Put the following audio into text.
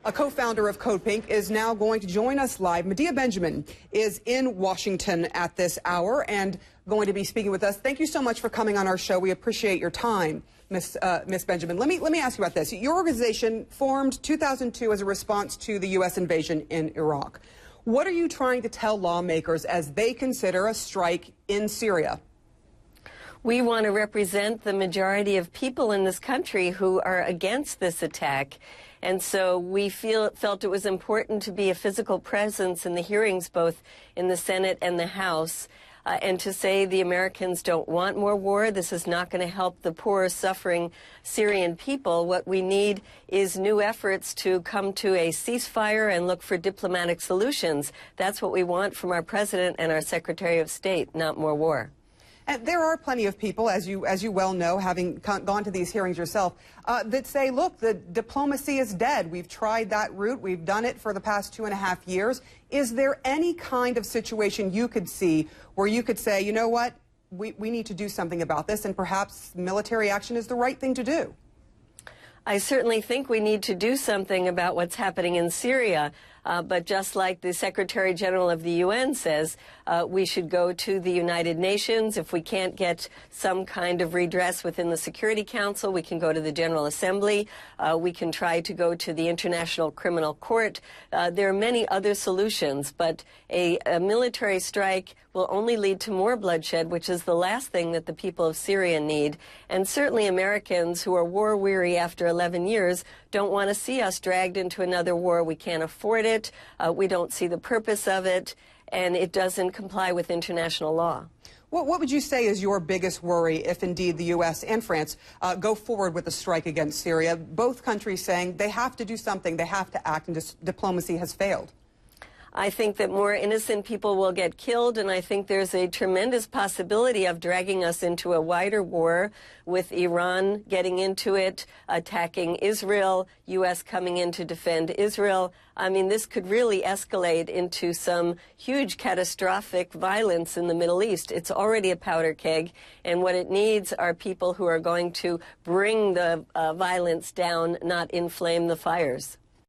A co-founder of Code Pink is now going to join us live. Madea Benjamin is in Washington at this hour and going to be speaking with us. Thank you so much for coming on our show. We appreciate your time, Miss Benjamin. Let me ask you about this. Your organization formed 2002 as a response to the U.S. invasion in Iraq. What are you trying to tell lawmakers as they consider a strike in Syria? We want to represent the majority of people in this country who are against this attack. And so we felt it was important to be a physical presence in the hearings, both in the Senate and the House, and to say the Americans don't want more war. This is not going to help the poor, suffering Syrian people. What we need is new efforts to come to a ceasefire and look for diplomatic solutions. That's what we want from our president and our Secretary of State, not more war. And there are plenty of people, as you well know, having gone to these hearings yourself, that say, look, the diplomacy is dead. We've tried that route. We've done it for the past 2.5 years. Is there any kind of situation you could see where you could say, you know what, we need to do something about this, and perhaps military action is the right thing to do? I certainly think we need to do something about what's happening in Syria. But just like the Secretary General of the UN says, we should go to the United Nations. If we can't get some kind of redress within the Security Council, we can go to the General Assembly. We can try to go to the International Criminal Court. There are many other solutions, but a military strike will only lead to more bloodshed, which is the last thing that the people of Syria need. And certainly Americans who are war-weary after 11 years don't want to see us dragged into another war. We can't afford it. We don't see the purpose of it, and it doesn't comply with international law. What would you say is your biggest worry if indeed the U.S. and France go forward with a strike against Syria? Both countries saying they have to do something, they have to act, and diplomacy has failed. I think that more innocent people will get killed, and I think there's a tremendous possibility of dragging us into a wider war with Iran getting into it, attacking Israel, U.S. coming in to defend Israel. I mean, this could really escalate into some huge catastrophic violence in the Middle East. It's already a powder keg, and what it needs are people who are going to bring the violence down, not inflame the fires.